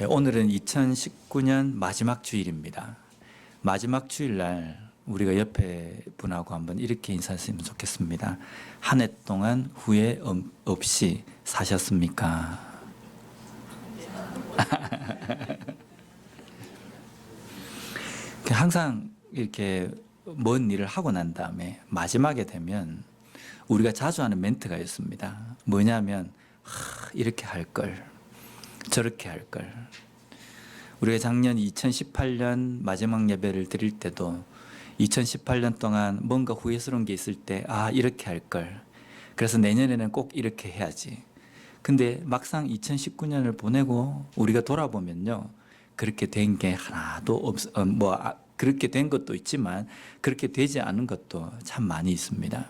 오늘은 2019년 마지막 주일입니다. 마지막 주일날 우리가 옆에 분하고 한번 이렇게 인사했으면 좋겠습니다. 한 해 동안 후회 없이 사셨습니까? 항상 이렇게 먼 일을 하고 난 다음에 마지막에 되면 우리가 자주 하는 멘트가 있습니다. 뭐냐면 이렇게 할 걸, 저렇게 할 걸. 우리가 작년 2018년 마지막 예배를 드릴 때도 2018년 동안 뭔가 후회스러운 게 있을 때 이렇게 할 걸. 그래서 내년에는 꼭 이렇게 해야지. 근데 막상 2019년을 보내고 우리가 돌아보면요, 그렇게 된 게 하나도 그렇게 된 것도 있지만 그렇게 되지 않은 것도 참 많이 있습니다.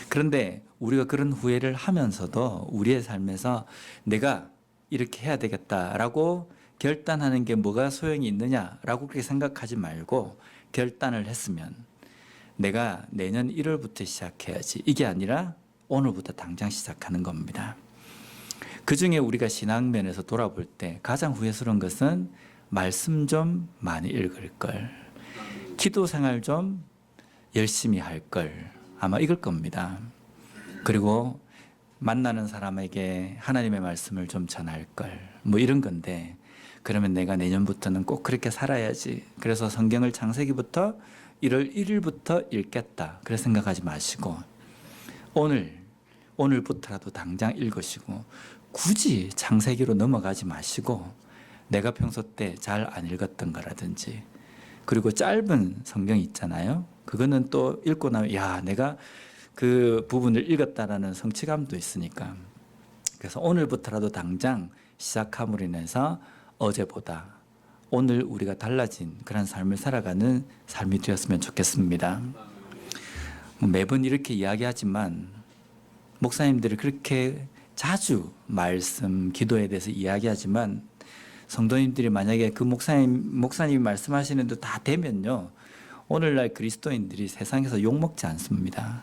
그런데 우리가 그런 후회를 하면서도 우리의 삶에서 내가 이렇게 해야 되겠다라고 결단하는 게 뭐가 소용이 있느냐라고 그렇게 생각하지 말고 결단을 했으면 내가 내년 1월부터 시작해야지, 이게 아니라 오늘부터 당장 시작하는 겁니다. 그 중에 우리가 신앙면에서 돌아볼 때 가장 후회스러운 것은 말씀 좀 많이 읽을 걸, 기도 생활 좀 열심히 할 걸, 아마 이걸 겁니다. 그리고 만나는 사람에게 하나님의 말씀을 좀 전할 걸, 이런 건데, 그러면 내가 내년부터는 꼭 그렇게 살아야지, 그래서 성경을 창세기부터 1월 1일부터 읽겠다, 그래 생각하지 마시고 오늘부터라도 당장 읽으시고, 굳이 창세기로 넘어가지 마시고 내가 평소 때 잘 안 읽었던 거라든지, 그리고 짧은 성경 있잖아요. 그거는 또 읽고 나면 내가 그 부분을 읽었다라는 성취감도 있으니까, 그래서 오늘부터라도 당장 시작함으로 인해서 어제보다 오늘 우리가 달라진 그런 삶을 살아가는 삶이 되었으면 좋겠습니다. 매번 이렇게 이야기하지만 목사님들이 그렇게 자주 말씀, 기도에 대해서 이야기하지만 성도님들이 만약에 그 목사님이 말씀하시는 대로 다 되면요, 오늘날 그리스도인들이 세상에서 욕먹지 않습니다.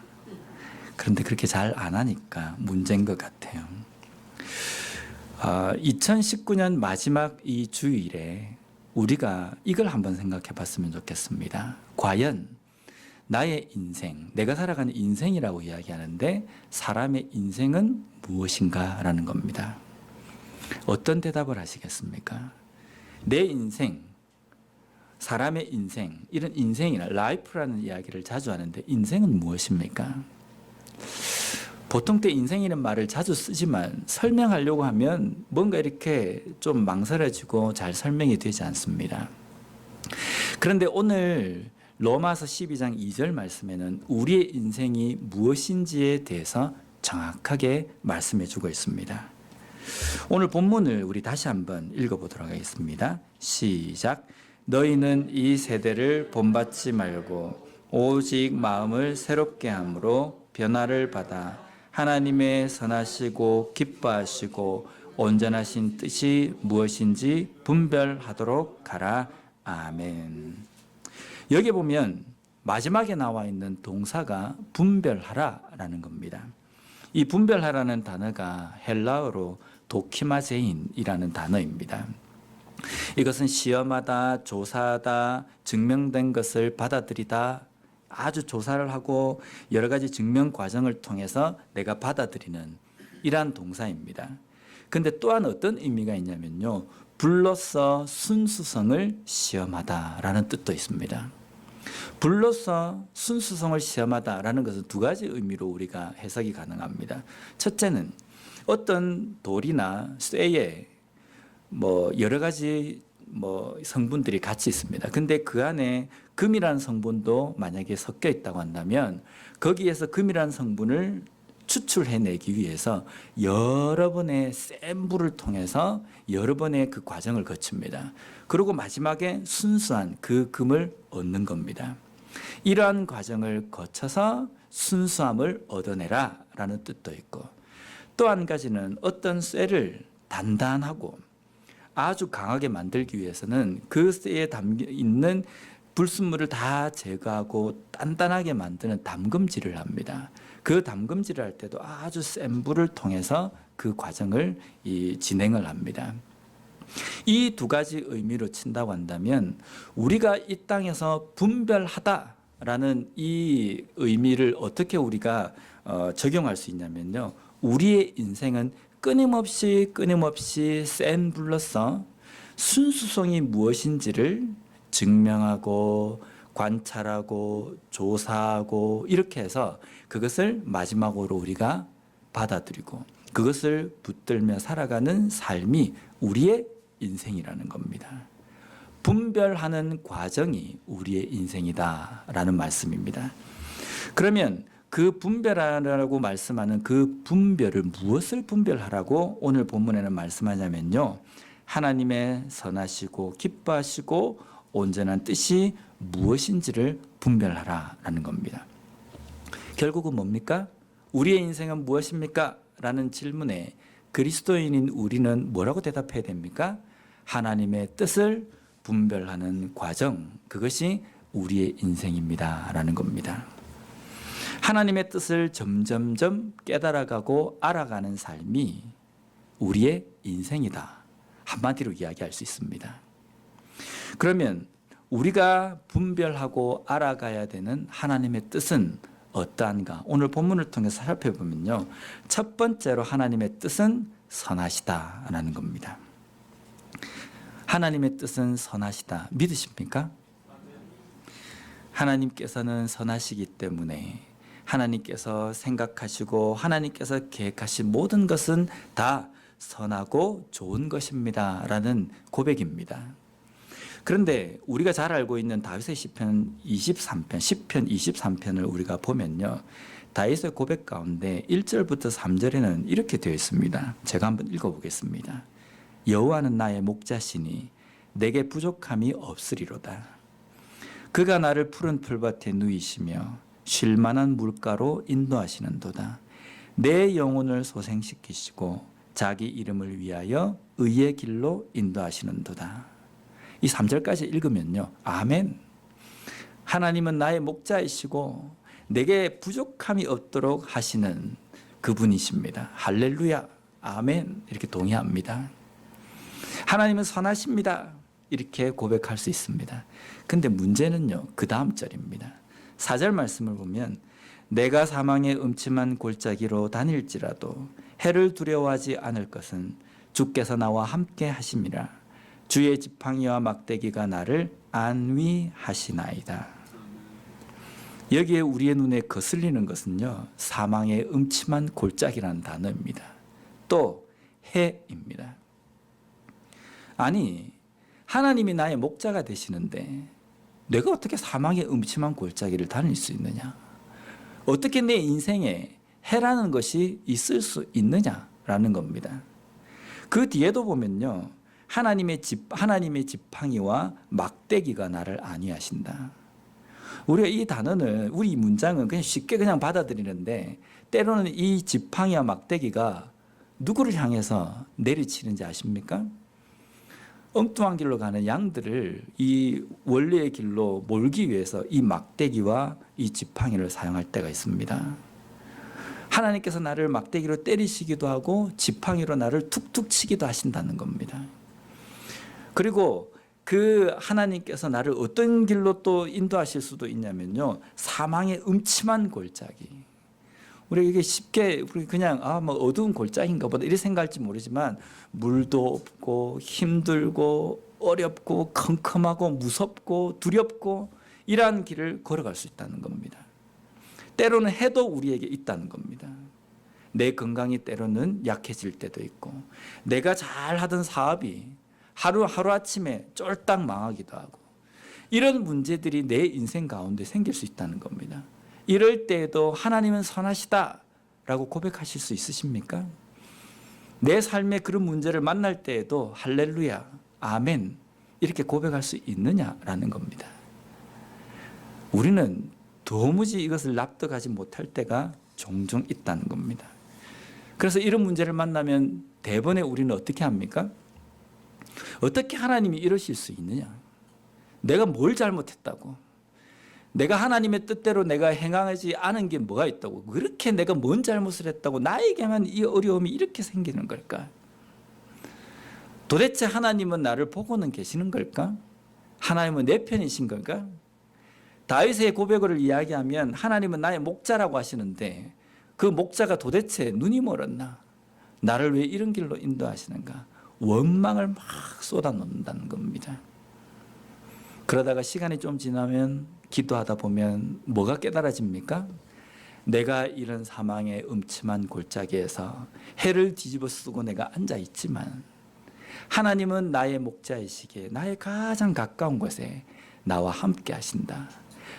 그런데 그렇게 잘 안 하니까 문제인 것 같아요. 2019년 마지막 이 주일에 우리가 이걸 한번 생각해 봤으면 좋겠습니다. 과연 나의 인생, 내가 살아가는 인생이라고 이야기하는데 사람의 인생은 무엇인가 라는 겁니다. 어떤 대답을 하시겠습니까? 내 인생, 사람의 인생, 이런 인생이나 라이프라는 이야기를 자주 하는데 인생은 무엇입니까? 보통 때 인생이라는 말을 자주 쓰지만 설명하려고 하면 뭔가 이렇게 좀 망설여지고 잘 설명이 되지 않습니다. 그런데 오늘 로마서 12장 2절 말씀에는 우리의 인생이 무엇인지에 대해서 정확하게 말씀해 주고 있습니다. 오늘 본문을 우리 다시 한번 읽어보도록 하겠습니다. 시작. 너희는 이 세대를 본받지 말고 오직 마음을 새롭게 함으로 변화를 받아 하나님의 선하시고 기뻐하시고 온전하신 뜻이 무엇인지 분별하도록 하라. 아멘. 여기 보면 마지막에 나와 있는 동사가 분별하라라는 겁니다. 이 분별하라는 단어가 헬라어로 도키마제인이라는 단어입니다. 이것은 시험하다, 조사하다, 증명된 것을 받아들이다, 아주 조사를 하고 여러 가지 증명 과정을 통해서 내가 받아들이는 이러한 동사입니다. 근데 또한 어떤 의미가 있냐면요, 불로서 순수성을 시험하다라는 뜻도 있습니다. 불로서 순수성을 시험하다라는 것은 두 가지 의미로 우리가 해석이 가능합니다. 첫째는 어떤 돌이나 쇠에 여러 가지 성분들이 같이 있습니다. 근데 그 안에 금이라는 성분도 만약에 섞여 있다고 한다면 거기에서 금이라는 성분을 추출해내기 위해서 여러 번의 센 불을 통해서 여러 번의 그 과정을 거칩니다. 그리고 마지막에 순수한 그 금을 얻는 겁니다. 이러한 과정을 거쳐서 순수함을 얻어내라 라는 뜻도 있고, 또 한 가지는 어떤 쇠를 단단하고 아주 강하게 만들기 위해서는 그 쇠에 담겨 있는 불순물을 다 제거하고 단단하게 만드는 담금질을 합니다. 그 담금질을 할 때도 아주 센 불을 통해서 그 과정을 진행을 합니다. 이 두 가지 의미로 친다고 한다면 우리가 이 땅에서 분별하다라는 이 의미를 어떻게 우리가 적용할 수 있냐면요. 우리의 인생은 끊임없이 센 불로서 순수성이 무엇인지를 증명하고 관찰하고 조사하고 이렇게 해서 그것을 마지막으로 우리가 받아들이고 그것을 붙들며 살아가는 삶이 우리의 인생이라는 겁니다. 분별하는 과정이 우리의 인생이다라는 말씀입니다. 그러면 그 분별하라고 말씀하는 그 분별을 무엇을 분별하라고 오늘 본문에는 말씀하냐면요. 하나님의 선하시고 기뻐하시고 온전한 뜻이 무엇인지를 분별하라라는 겁니다. 결국은 뭡니까? 우리의 인생은 무엇입니까? 라는 질문에 그리스도인인 우리는 뭐라고 대답해야 됩니까? 하나님의 뜻을 분별하는 과정, 그것이 우리의 인생입니다 라는 겁니다. 하나님의 뜻을 점점점 깨달아가고 알아가는 삶이 우리의 인생이다. 한마디로 이야기할 수 있습니다. 그러면 우리가 분별하고 알아가야 되는 하나님의 뜻은 어떠한가? 오늘 본문을 통해서 살펴보면요. 첫 번째로 하나님의 뜻은 선하시다라는 겁니다. 하나님의 뜻은 선하시다. 믿으십니까? 하나님께서는 선하시기 때문에 하나님께서 생각하시고 하나님께서 계획하신 모든 것은 다 선하고 좋은 것입니다 라는 고백입니다. 그런데 우리가 잘 알고 있는 다윗의 시편 23편, 시편 23편을 우리가 보면요. 다윗의 고백 가운데 1절부터 3절에는 이렇게 되어 있습니다. 제가 한번 읽어보겠습니다. 여호와는 나의 목자시니 내게 부족함이 없으리로다. 그가 나를 푸른 풀밭에 누이시며 쉴만한 물가로 인도하시는도다. 내 영혼을 소생시키시고 자기 이름을 위하여 의의 길로 인도하시는도다. 이 3절까지 읽으면요. 아멘. 하나님은 나의 목자이시고 내게 부족함이 없도록 하시는 그분이십니다. 할렐루야. 아멘. 이렇게 동의합니다. 하나님은 선하십니다. 이렇게 고백할 수 있습니다. 근데 문제는요. 그 다음 절입니다. 4절 말씀을 보면 내가 사망의 음침한 골짜기로 다닐지라도 해를 두려워하지 않을 것은 주께서 나와 함께 하심이라. 주의 지팡이와 막대기가 나를 안위하시나이다. 여기에 우리의 눈에 거슬리는 것은요. 사망의 음침한 골짜기라는 단어입니다. 또 해입니다. 아니 하나님이 나의 목자가 되시는데 내가 어떻게 사망의 음침한 골짜기를 다닐 수 있느냐? 어떻게 내 인생에 해라는 것이 있을 수 있느냐라는 겁니다. 그 뒤에도 보면요. 하나님의 지팡이와 막대기가 나를 안위하신다. 우리가 이 단어는 우리 문장은 그냥 쉽게 그냥 받아들이는데 때로는 이 지팡이와 막대기가 누구를 향해서 내리치는지 아십니까? 엉뚱한 길로 가는 양들을 이 원래의 길로 몰기 위해서 이 막대기와 이 지팡이를 사용할 때가 있습니다. 하나님께서 나를 막대기로 때리시기도 하고 지팡이로 나를 툭툭 치기도 하신다는 겁니다. 그리고 그 하나님께서 나를 어떤 길로 또 인도하실 수도 있냐면요. 사망의 음침한 골짜기. 우리가 이게 쉽게 우리 그냥 뭐 어두운 골짜기인가 보다 이렇게 생각할지 모르지만 물도 없고 힘들고 어렵고 컴컴하고 무섭고 두렵고 이러한 길을 걸어갈 수 있다는 겁니다. 때로는 해도 우리에게 있다는 겁니다. 내 건강이 때로는 약해질 때도 있고 내가 잘하던 사업이 하루아침에 쫄딱 망하기도 하고 이런 문제들이 내 인생 가운데 생길 수 있다는 겁니다. 이럴 때에도 하나님은 선하시다라고 고백하실 수 있으십니까? 내 삶에 그런 문제를 만날 때에도 할렐루야, 아멘 이렇게 고백할 수 있느냐라는 겁니다. 우리는 도무지 이것을 납득하지 못할 때가 종종 있다는 겁니다. 그래서 이런 문제를 만나면 대번에 우리는 어떻게 합니까? 어떻게 하나님이 이러실 수 있느냐? 내가 뭘 잘못했다고? 내가 하나님의 뜻대로 내가 행하지 않은 게 뭐가 있다고? 그렇게 내가 뭔 잘못을 했다고 나에게만 이 어려움이 이렇게 생기는 걸까? 도대체 하나님은 나를 보고는 계시는 걸까? 하나님은 내 편이신 걸까? 다윗의 고백을 이야기하면 하나님은 나의 목자라고 하시는데 그 목자가 도대체 눈이 멀었나? 나를 왜 이런 길로 인도하시는가? 원망을 막 쏟아놓는다는 겁니다. 그러다가 시간이 좀 지나면 기도하다 보면 뭐가 깨달아집니까? 내가 이런 사망의 음침한 골짜기에서 해를 뒤집어 쓰고 내가 앉아 있지만 하나님은 나의 목자이시기에 나의 가장 가까운 곳에 나와 함께 하신다.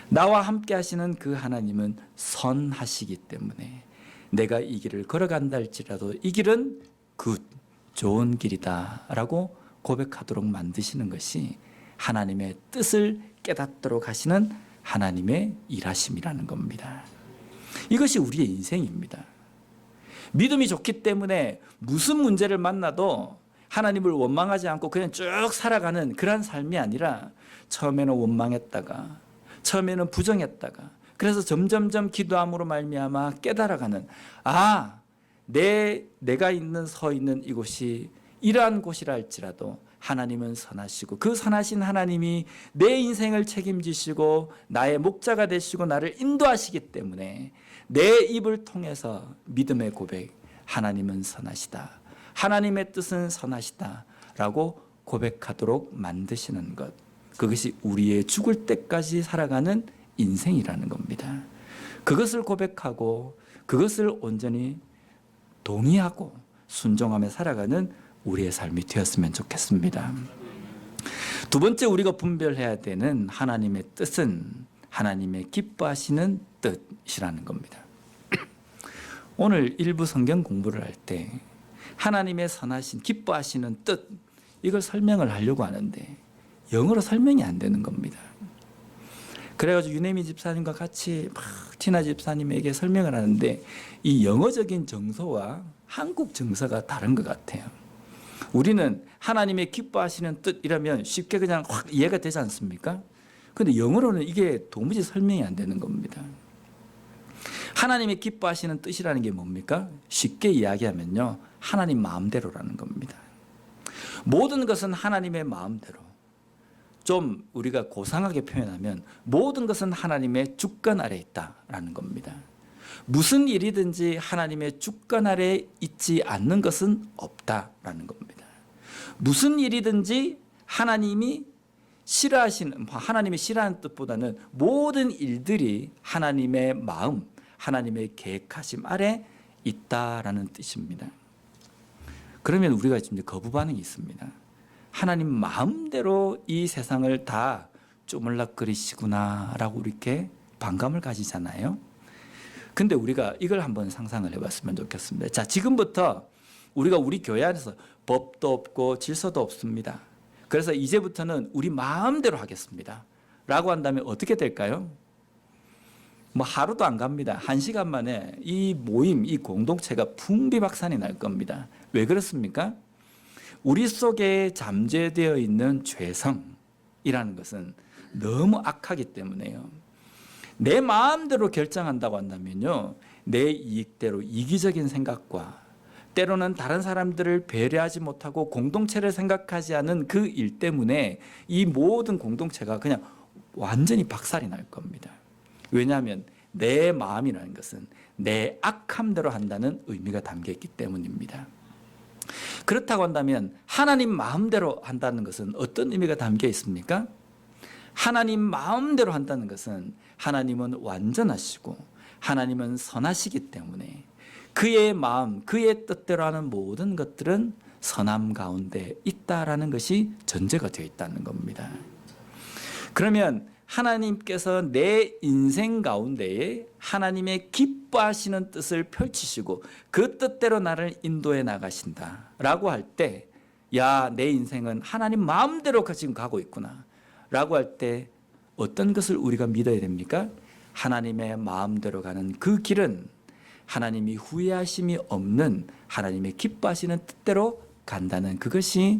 나와 함께 하시는 그 하나님은 선하시기 때문에 내가 이 길을 걸어간다 할지라도 이 길은 굿, 좋은 길이다 라고 고백하도록 만드시는 것이 하나님의 뜻을 깨닫도록 하시는 하나님의 일하심이라는 겁니다. 이것이 우리의 인생입니다. 믿음이 좋기 때문에 무슨 문제를 만나도 하나님을 원망하지 않고 그냥 쭉 살아가는 그런 삶이 아니라 처음에는 원망했다가 처음에는 부정했다가 그래서 점점점 기도함으로 말미암아 깨달아가는 내가 서 있는 이곳이 이러한 곳이라 할지라도 하나님은 선하시고 그 선하신 하나님이 내 인생을 책임지시고 나의 목자가 되시고 나를 인도하시기 때문에 내 입을 통해서 믿음의 고백, 하나님은 선하시다, 하나님의 뜻은 선하시다 라고 고백하도록 만드시는 것, 그것이 우리의 죽을 때까지 살아가는 인생이라는 겁니다. 그것을 고백하고 그것을 온전히 동의하고 순종하며 살아가는 우리의 삶이 되었으면 좋겠습니다. 두 번째 우리가 분별해야 되는 하나님의 뜻은 하나님의 기뻐하시는 뜻이라는 겁니다. 오늘 일부 성경 공부를 할 때 하나님의 선하신 기뻐하시는 뜻, 이걸 설명을 하려고 하는데 영어로 설명이 안 되는 겁니다. 그래가지고 유네미 집사님과 같이 막 티나 집사님에게 설명을 하는데 이 영어적인 정서와 한국 정서가 다른 것 같아요. 우리는 하나님의 기뻐하시는 뜻이라면 쉽게 그냥 확 이해가 되지 않습니까? 그런데 영어로는 이게 도무지 설명이 안 되는 겁니다. 하나님의 기뻐하시는 뜻이라는 게 뭡니까? 쉽게 이야기하면요, 하나님 마음대로라는 겁니다. 모든 것은 하나님의 마음대로, 좀 우리가 고상하게 표현하면 모든 것은 하나님의 주권 아래 있다라는 겁니다. 무슨 일이든지 하나님의 주권 아래 있지 않는 것은 없다라는 겁니다. 무슨 일이든지 하나님이 싫어하는 뜻보다는 모든 일들이 하나님의 마음, 하나님의 계획하심 아래 있다라는 뜻입니다. 그러면 우리가 지금 거부 반응이 있습니다. 하나님 마음대로 이 세상을 다 쪼물락거리시구나라고 이렇게 반감을 가지잖아요. 근데 우리가 이걸 한번 상상을 해봤으면 좋겠습니다. 자, 지금부터 우리가 우리 교회 안에서 법도 없고 질서도 없습니다. 그래서 이제부터는 우리 마음대로 하겠습니다 라고 한다면 어떻게 될까요? 하루도 안 갑니다. 1시간 만에 이 모임, 이 공동체가 풍비박산이 날 겁니다. 왜 그렇습니까? 우리 속에 잠재되어 있는 죄성이라는 것은 너무 악하기 때문에요. 내 마음대로 결정한다고 한다면요, 내 이익대로 이기적인 생각과 때로는 다른 사람들을 배려하지 못하고 공동체를 생각하지 않은 그 일 때문에 이 모든 공동체가 그냥 완전히 박살이 날 겁니다. 왜냐하면 내 마음이라는 것은 내 악함대로 한다는 의미가 담겨 있기 때문입니다. 그렇다고 한다면 하나님 마음대로 한다는 것은 어떤 의미가 담겨 있습니까? 하나님 마음대로 한다는 것은 하나님은 완전하시고 하나님은 선하시기 때문에 그의 마음, 그의 뜻대로 하는 모든 것들은 선함 가운데 있다라는 것이 전제가 되어 있다는 겁니다. 그러면 하나님께서 내 인생 가운데에 하나님의 기뻐하시는 뜻을 펼치시고 그 뜻대로 나를 인도해 나가신다라고 할 때, 야, 내 인생은 하나님 마음대로 지금 가고 있구나 라고 할 때 어떤 것을 우리가 믿어야 됩니까? 하나님의 마음대로 가는 그 길은 하나님이 후회하심이 없는 하나님의 기뻐하시는 뜻대로 간다는 그것이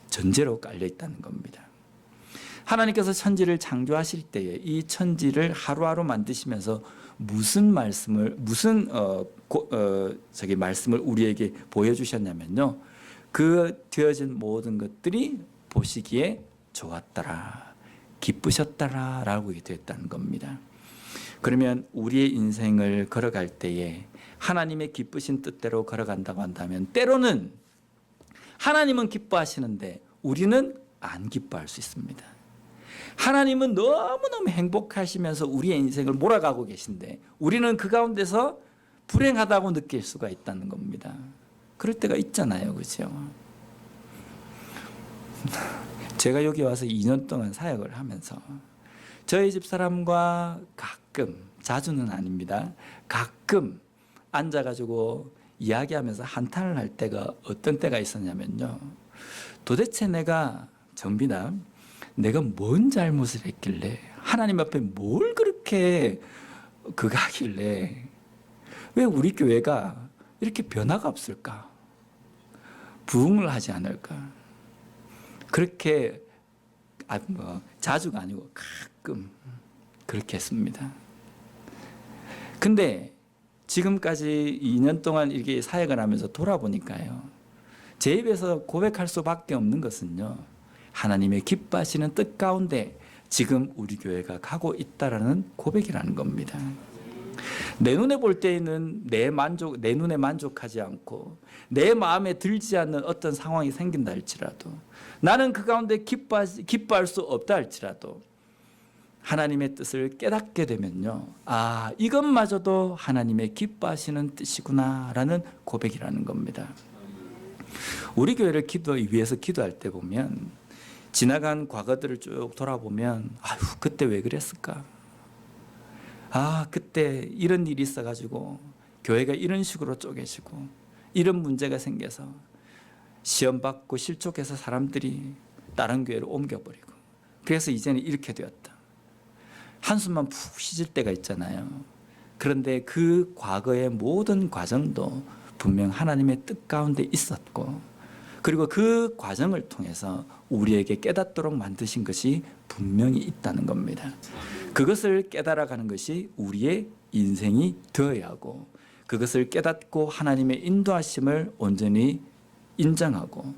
전제로 깔려 있다는 겁니다. 하나님께서 천지를 창조하실 때에 이 천지를 하루하루 만드시면서 무슨 말씀을 우리에게 보여주셨냐면요, 그 되어진 모든 것들이 보시기에 좋았더라, 기쁘셨더라 라고 되었다는 겁니다. 그러면 우리의 인생을 걸어갈 때에 하나님의 기쁘신 뜻대로 걸어간다고 한다면 때로는 하나님은 기뻐하시는데 우리는 안 기뻐할 수 있습니다. 하나님은 너무너무 행복하시면서 우리의 인생을 몰아가고 계신데 우리는 그 가운데서 불행하다고 느낄 수가 있다는 겁니다. 그럴 때가 있잖아요, 그렇죠? 제가 여기 와서 2년 동안 사역을 하면서 저희 집사람과 가끔, 자주는 아닙니다, 가끔 앉아가지고 이야기하면서 한탄을 할 때가 어떤 때가 있었냐면요, 도대체 내가 정빈아, 내가 뭔 잘못을 했길래 하나님 앞에 뭘 그렇게 그거 하길래 왜 우리 교회가 이렇게 변화가 없을까? 부흥을 하지 않을까? 그렇게 자주가 아니고 가끔 그렇게 했습니다. 근데 지금까지 2년 동안 이렇게 사역을 하면서 돌아보니까요, 제 입에서 고백할 수밖에 없는 것은요, 하나님의 기뻐하시는 뜻 가운데 지금 우리 교회가 가고 있다라는 고백이라는 겁니다. 내 눈에 볼 때에는 내 눈에 만족하지 않고 내 마음에 들지 않는 어떤 상황이 생긴다 할지라도, 나는 그 가운데 기뻐할 수 없다 할지라도 하나님의 뜻을 깨닫게 되면요, 아, 이것마저도 하나님의 기뻐하시는 뜻이구나라는 고백이라는 겁니다. 우리 교회를 위해서 기도할 때 보면, 지나간 과거들을 쭉 돌아보면, 아유, 그때 왜 그랬을까? 아, 그때 이런 일이 있어가지고 교회가 이런 식으로 쪼개지고 이런 문제가 생겨서 시험 받고 실족해서 사람들이 다른 교회로 옮겨버리고, 그래서 이제는 이렇게 되었다. 한숨만 푹 쉬질 때가 있잖아요. 그런데 그 과거의 모든 과정도 분명 하나님의 뜻 가운데 있었고, 그리고 그 과정을 통해서 우리에게 깨닫도록 만드신 것이 분명히 있다는 겁니다. 그것을 깨달아가는 것이 우리의 인생이 되어야 하고, 그것을 깨닫고 하나님의 인도하심을 온전히 인정하고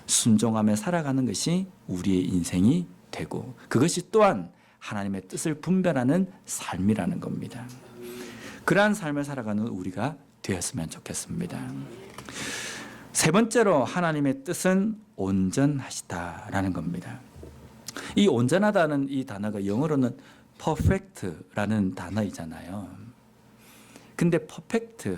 순종하며 살아가는 것이 우리의 인생이 되고, 그것이 또한 하나님의 뜻을 분별하는 삶이라는 겁니다. 그러한 삶을 살아가는 우리가 되었으면 좋겠습니다. 세 번째로, 하나님의 뜻은 온전하시다라는 겁니다. 이 온전하다는 이 단어가 영어로는 perfect라는 단어이잖아요. 근데 perfect,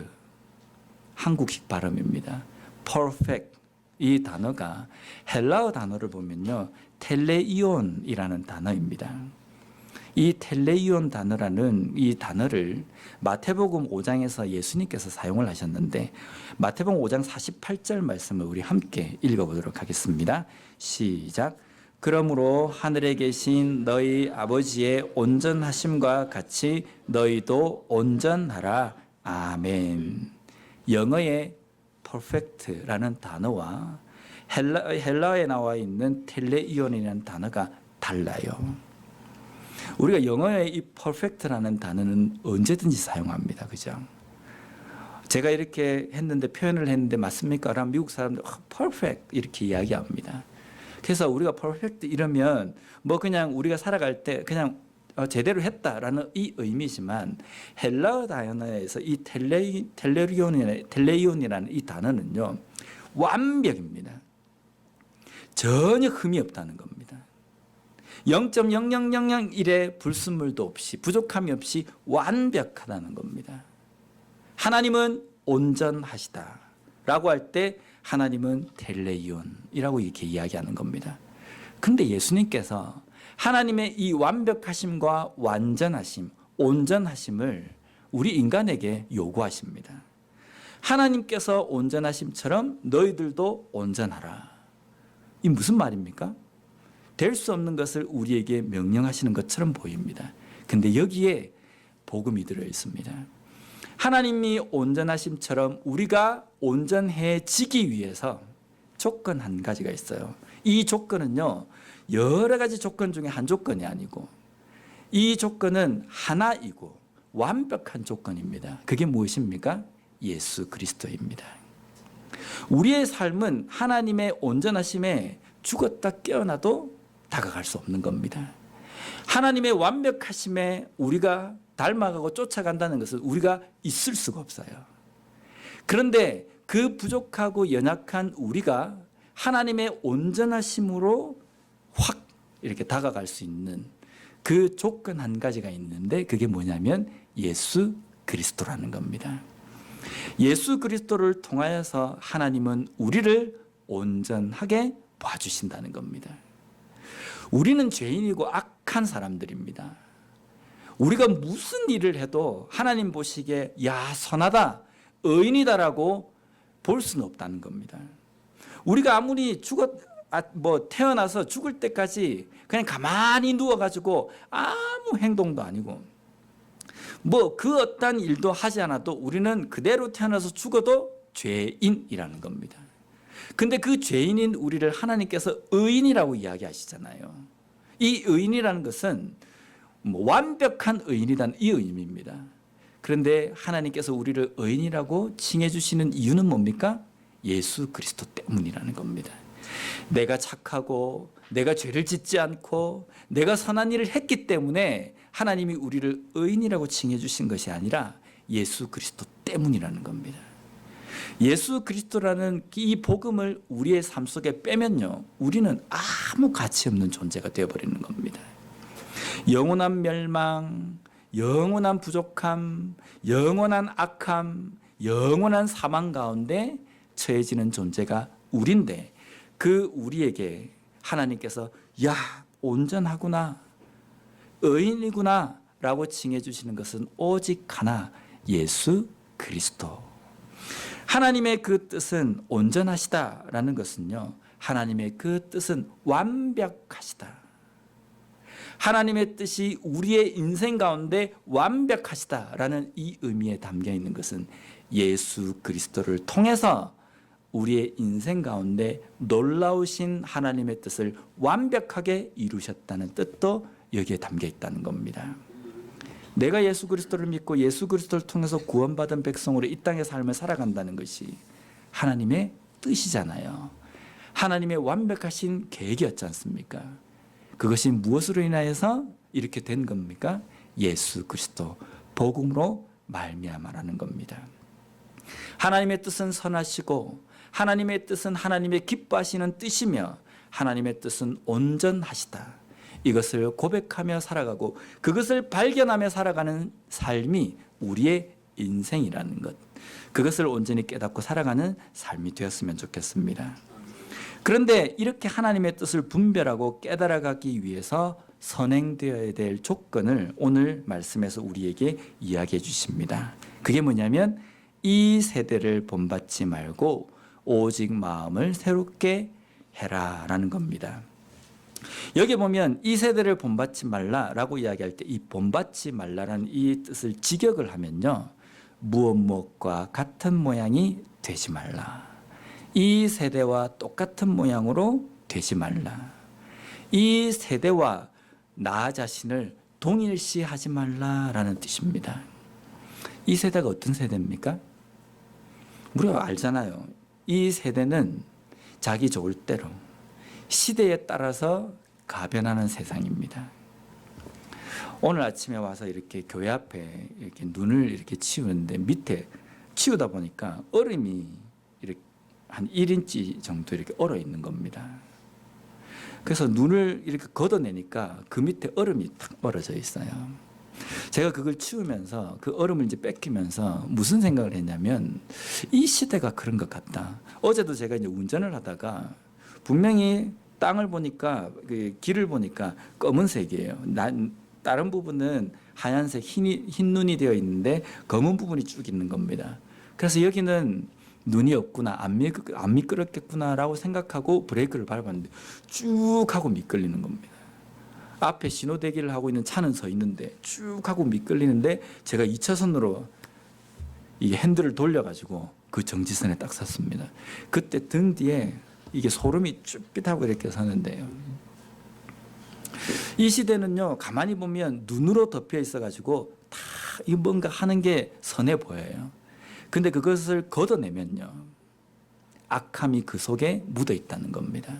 한국식 발음입니다. perfect, 이 단어가 헬라어 단어를 보면요, 텔레이온이라는 단어입니다. 이 텔레이온 단어라는 이 단어를 마태복음 5장에서 예수님께서 사용을 하셨는데, 마태복음 5장 48절 말씀을 우리 함께 읽어보도록 하겠습니다. 시작. 그러므로 하늘에 계신 너희 아버지의 온전하심과 같이 너희도 온전하라. 아멘. 영어의 perfect라는 단어와 헬라어에 나와 있는 텔레이온이라는 단어가 달라요. 우리가 영어의 이 perfect라는 단어는 언제든지 사용합니다. 그죠? 제가 이렇게 했는데, 표현을 했는데 맞습니까? 라면 미국 사람들 perfect 이렇게 이야기합니다. 그래서 우리가 perfect 이러면 뭐 그냥 우리가 살아갈 때 그냥 제대로 했다라는 이 의미지만, 헬라어 단어에서 이 텔레이온이라는 이 단어는요, 완벽입니다. 전혀 흠이 없다는 겁니다. 0.0001의 불순물도 없이, 부족함이 없이 완벽하다는 겁니다. 하나님은 온전하시다 라고 할 때 하나님은 텔레이온이라고 이렇게 이야기하는 겁니다. 그런데 예수님께서 하나님의 이 완벽하심과 완전하심, 온전하심을 우리 인간에게 요구하십니다. 하나님께서 온전하심처럼 너희들도 온전하라. 이 무슨 말입니까? 될 수 없는 것을 우리에게 명령하시는 것처럼 보입니다. 근데 여기에 복음이 들어 있습니다. 하나님이 온전하심처럼 우리가 온전해지기 위해서 조건 한 가지가 있어요. 이 조건은요, 여러 가지 조건 중에 한 조건이 아니고, 이 조건은 하나이고 완벽한 조건입니다. 그게 무엇입니까? 예수 그리스도입니다. 우리의 삶은 하나님의 온전하심에 죽었다 깨어나도 다가갈 수 없는 겁니다. 하나님의 완벽하심에 우리가 닮아가고 쫓아간다는 것은 우리가 있을 수가 없어요. 그런데 그 부족하고 연약한 우리가 하나님의 온전하심으로 확 이렇게 다가갈 수 있는 그 조건 한 가지가 있는데, 그게 뭐냐면 예수 그리스도라는 겁니다. 예수 그리스도를 통하여서 하나님은 우리를 온전하게 봐주신다는 겁니다. 우리는 죄인이고 악한 사람들입니다. 우리가 무슨 일을 해도 하나님 보시기에 야 선하다, 의인이다라고 볼 수는 없다는 겁니다. 우리가 아무리 태어나서 죽을 때까지 그냥 가만히 누워가지고 아무 행동도 아니고 그 어떤 일도 하지 않아도 우리는 그대로 태어나서 죽어도 죄인이라는 겁니다. 근데 그 죄인인 우리를 하나님께서 의인이라고 이야기하시잖아요. 이 의인이라는 것은 완벽한 의인이라는 이 의미입니다. 그런데 하나님께서 우리를 의인이라고 칭해 주시는 이유는 뭡니까? 예수 그리스도 때문이라는 겁니다. 내가 착하고 내가 죄를 짓지 않고 내가 선한 일을 했기 때문에 하나님이 우리를 의인이라고 칭해 주신 것이 아니라 예수 그리스도 때문이라는 겁니다. 예수 그리스도라는 이 복음을 우리의 삶 속에 빼면요, 우리는 아무 가치 없는 존재가 되어버리는 겁니다. 영원한 멸망, 영원한 부족함, 영원한 악함, 영원한 사망 가운데 처해지는 존재가 우리인데, 그 우리에게 하나님께서 야 온전하구나, 의인이구나 라고 칭해 주시는 것은 오직 하나, 예수 그리스도. 하나님의 그 뜻은 온전하시다라는 것은요, 하나님의 그 뜻은 완벽하시다. 하나님의 뜻이 우리의 인생 가운데 완벽하시다라는 이 의미에 담겨 있는 것은 예수 그리스도를 통해서 우리의 인생 가운데 놀라우신 하나님의 뜻을 완벽하게 이루셨다는 뜻도 여기에 담겨 있다는 겁니다. 내가 예수 그리스도를 믿고 예수 그리스도를 통해서 구원받은 백성으로 이 땅의 삶을 살아간다는 것이 하나님의 뜻이잖아요. 하나님의 완벽하신 계획이었지 않습니까? 그것이 무엇으로 인하여서 이렇게 된 겁니까? 예수 그리스도 복음으로 말미암아라는 겁니다. 하나님의 뜻은 선하시고 하나님의 뜻은 하나님의 기뻐하시는 뜻이며 하나님의 뜻은 온전하시다. 이것을 고백하며 살아가고 그것을 발견하며 살아가는 삶이 우리의 인생이라는 것, 그것을 온전히 깨닫고 살아가는 삶이 되었으면 좋겠습니다. 그런데 이렇게 하나님의 뜻을 분별하고 깨달아가기 위해서 선행되어야 될 조건을 오늘 말씀에서 우리에게 이야기해 주십니다. 그게 뭐냐면 이 세대를 본받지 말고 오직 마음을 새롭게 해라라는 겁니다. 여기 보면 이 세대를 본받지 말라라고 이야기할 때 이 본받지 말라라는 이 뜻을 직역을 하면요, 무엇과 같은 모양이 되지 말라. 이 세대와 똑같은 모양으로 되지 말라. 이 세대와 나 자신을 동일시하지 말라라는 뜻입니다. 이 세대가 어떤 세대입니까? 우리가 알잖아요. 이 세대는 자기 좋을 대로 시대에 따라서 가변하는 세상입니다. 오늘 아침에 와서 이렇게 교회 앞에 이렇게 눈을 이렇게 치우는데 밑에 치우다 보니까 얼음이 이렇게 한 1인치 정도 이렇게 얼어 있는 겁니다. 그래서 눈을 이렇게 걷어내니까 그 밑에 얼음이 탁 얼어져 있어요. 제가 그걸 치우면서 그 얼음을 이제 뺏기면서 무슨 생각을 했냐면 이 시대가 그런 것 같다. 어제도 제가 이제 운전을 하다가 분명히 땅을 보니까 그 길을 보니까 검은색이에요. 다른 부분은 하얀색 흰 눈이 되어 있는데 검은 부분이 쭉 있는 겁니다. 그래서 여기는 눈이 없구나, 안 미끄럽겠구나라고 생각하고 브레이크를 밟았는데 쭉 하고 미끌리는 겁니다. 앞에 신호 대기를 하고 있는 차는 서 있는데 쭉 하고 미끌리는데 제가 2차선으로 이 핸들을 돌려가지고 그 정지선에 딱 섰습니다. 그때 등 뒤에 이게 소름이 쭈삣하고 이렇게 서는데요. 이 시대는요, 가만히 보면 눈으로 덮여 있어가지고 다 이 뭔가 하는 게 선해 보여요. 근데 그것을 걷어내면요, 악함이 그 속에 묻어 있다는 겁니다.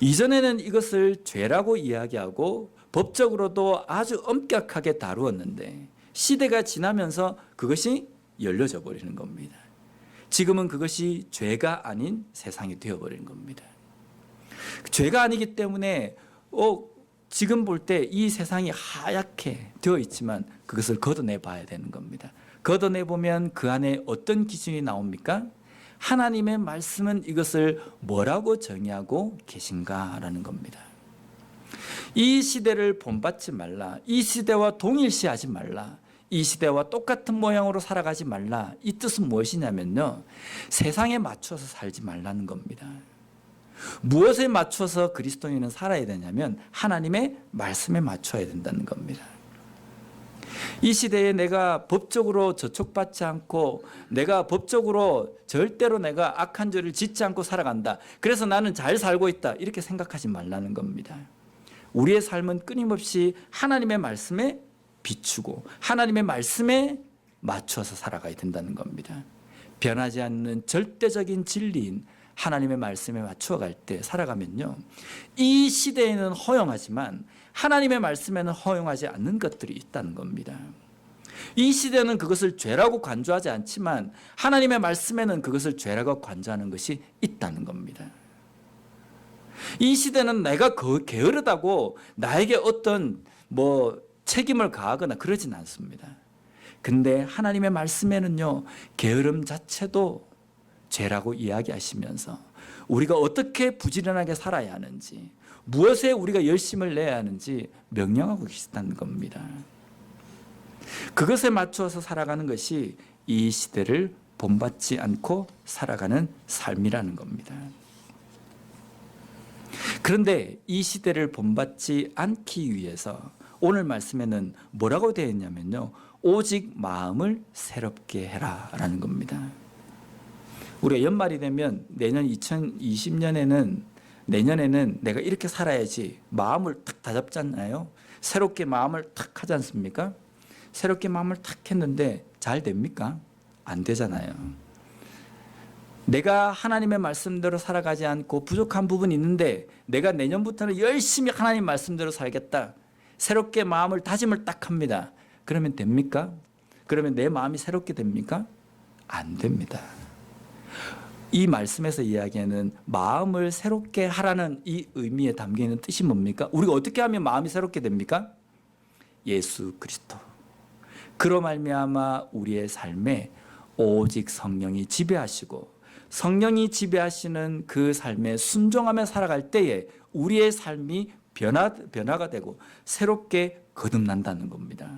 이전에는 이것을 죄라고 이야기하고 법적으로도 아주 엄격하게 다루었는데 시대가 지나면서 그것이 열려져 버리는 겁니다. 지금은 그것이 죄가 아닌 세상이 되어버리는 겁니다. 죄가 아니기 때문에 지금 볼 때 이 세상이 하얗게 되어 있지만 그것을 걷어내 봐야 되는 겁니다. 걷어내 보면 그 안에 어떤 기준이 나옵니까? 하나님의 말씀은 이것을 뭐라고 정의하고 계신가라는 겁니다. 이 시대를 본받지 말라, 이 시대와 동일시하지 말라, 이 시대와 똑같은 모양으로 살아가지 말라. 이 뜻은 무엇이냐면요, 세상에 맞춰서 살지 말라는 겁니다. 무엇에 맞춰서 그리스도인은 살아야 되냐면 하나님의 말씀에 맞춰야 된다는 겁니다. 이 시대에 내가 법적으로 저촉받지 않고 내가 법적으로 절대로 내가 악한 죄를 짓지 않고 살아간다, 그래서 나는 잘 살고 있다, 이렇게 생각하지 말라는 겁니다. 우리의 삶은 끊임없이 하나님의 말씀에 비추고 하나님의 말씀에 맞춰서 살아가야 된다는 겁니다. 변하지 않는 절대적인 진리인 하나님의 말씀에 맞춰갈 때 살아가면요, 이 시대에는 허용하지만 하나님의 말씀에는 허용하지 않는 것들이 있다는 겁니다. 이 시대는 그것을 죄라고 간주하지 않지만 하나님의 말씀에는 그것을 죄라고 간주하는 것이 있다는 겁니다. 이 시대는 내가 게으르다고 나에게 어떤 책임을 가하거나 그러진 않습니다. 근데 하나님의 말씀에는요, 게으름 자체도 죄라고 이야기하시면서 우리가 어떻게 부지런하게 살아야 하는지, 무엇에 우리가 열심을 내야 하는지 명령하고 계시다는 겁니다. 그것에 맞추어서 살아가는 것이 이 시대를 본받지 않고 살아가는 삶이라는 겁니다. 그런데 이 시대를 본받지 않기 위해서 오늘 말씀에는 뭐라고 되어 있냐면요, 오직 마음을 새롭게 해라 라는 겁니다. 우리가 연말이 되면 내년 2020년에는 내년에는 내가 이렇게 살아야지 마음을 탁 다잡잖아요. 새롭게 마음을 탁 하지 않습니까? 새롭게 마음을 탁 했는데 잘 됩니까? 안 되잖아요. 내가 하나님의 말씀대로 살아가지 않고 부족한 부분이 있는데 내가 내년부터는 열심히 하나님 말씀대로 살겠다, 새롭게 마음을 다짐을 딱 합니다. 그러면 됩니까? 그러면 내 마음이 새롭게 됩니까? 안 됩니다. 이 말씀에서 이야기하는 마음을 새롭게 하라는 이 의미에 담겨있는 뜻이 뭡니까? 우리가 어떻게 하면 마음이 새롭게 됩니까? 예수 그리스도. 그로 말미암아 우리의 삶에 오직 성령이 지배하시고 성령이 지배하시는 그 삶에 순종하며 살아갈 때에 우리의 삶이 변화가 되고 새롭게 거듭난다는 겁니다.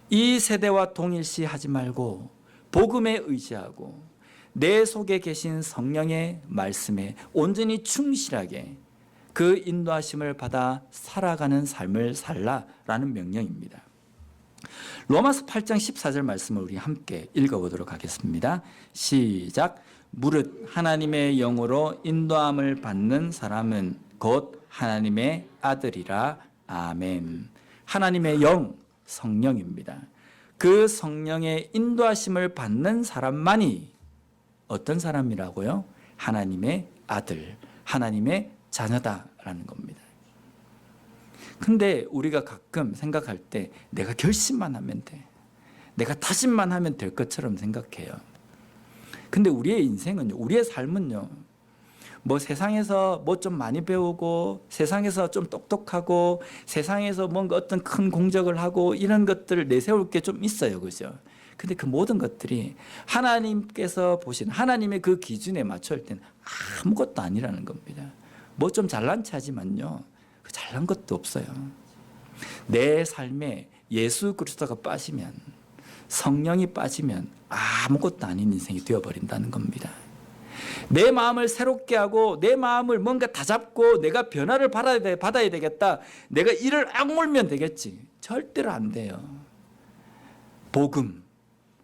이 세대와 동일시하지 말고 복음에 의지하고 내 속에 계신 성령의 말씀에 온전히 충실하게 그 인도하심을 받아 살아가는 삶을 살라라는 명령입니다. 로마서 8장 14절 말씀을 우리 함께 읽어보도록 하겠습니다. 시작. 무릇 하나님의 영으로 인도함을 받는 사람은 곧 하나님의 아들이라. 아멘. 하나님의 영, 성령입니다. 그 성령의 인도하심을 받는 사람만이 어떤 사람이라고요? 하나님의 아들, 하나님의 자녀다라는 겁니다. 근데 우리가 가끔 생각할 때 내가 결심만 하면 돼, 내가 다짐만 하면 될 것처럼 생각해요. 근데 우리의 인생은요, 우리의 삶은요, 세상에서 좀 많이 배우고 세상에서 좀 똑똑하고 세상에서 뭔가 어떤 큰 공적을 하고 이런 것들을 내세울 게 좀 있어요, 그죠? 근데 그 모든 것들이 하나님께서 보신 하나님의 그 기준에 맞출 때는 아무것도 아니라는 겁니다. 좀 잘난 체 하지만요, 그 잘난 것도 없어요. 내 삶에 예수 그리스도가 빠지면, 성령이 빠지면 아무것도 아닌 인생이 되어버린다는 겁니다. 내 마음을 새롭게 하고 내 마음을 뭔가 다잡고 내가 변화를 받아야 되겠다, 내가 이를 악물면 되겠지, 절대로 안 돼요. 복음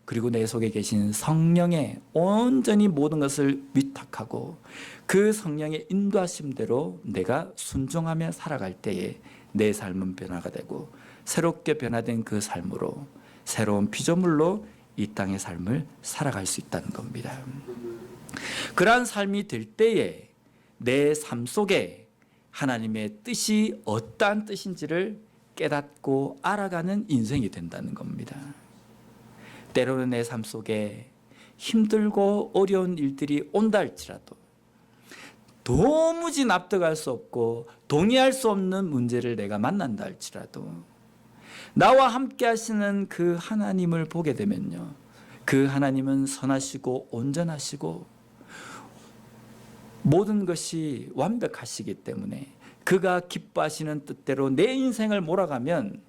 그리고 내 속에 계신 성령에 온전히 모든 것을 위탁하고 그 성령의 인도하심대로 내가 순종하며 살아갈 때에 내 삶은 변화가 되고 새롭게 변화된 그 삶으로 새로운 피조물로 이 땅의 삶을 살아갈 수 있다는 겁니다. 그러한 삶이 될 때에 내 삶 속에 하나님의 뜻이 어떠한 뜻인지를 깨닫고 알아가는 인생이 된다는 겁니다. 때로는 내 삶 속에 힘들고 어려운 일들이 온다 할지라도, 도무지 납득할 수 없고 동의할 수 없는 문제를 내가 만난다 할지라도, 나와 함께 하시는 그 하나님을 보게 되면요, 그 하나님은 선하시고 온전하시고 모든 것이 완벽하시기 때문에 그가 기뻐하시는 뜻대로 내 인생을 몰아가면,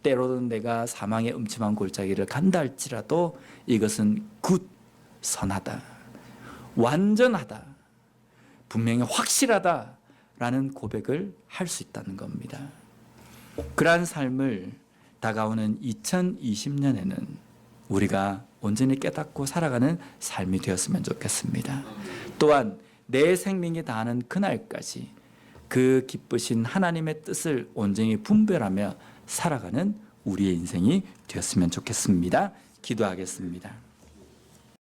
때로는 내가 사망의 음침한 골짜기를 간다 할지라도 이것은 굿, 선하다, 완전하다, 분명히 확실하다라는 고백을 할 수 있다는 겁니다. 그러한 삶을 다가오는 2020년에는 우리가 온전히 깨닫고 살아가는 삶이 되었으면 좋겠습니다. 또한 내 생명이 다하는 그날까지 그 기쁘신 하나님의 뜻을 온전히 분별하며 살아가는 우리의 인생이 되었으면 좋겠습니다. 기도하겠습니다.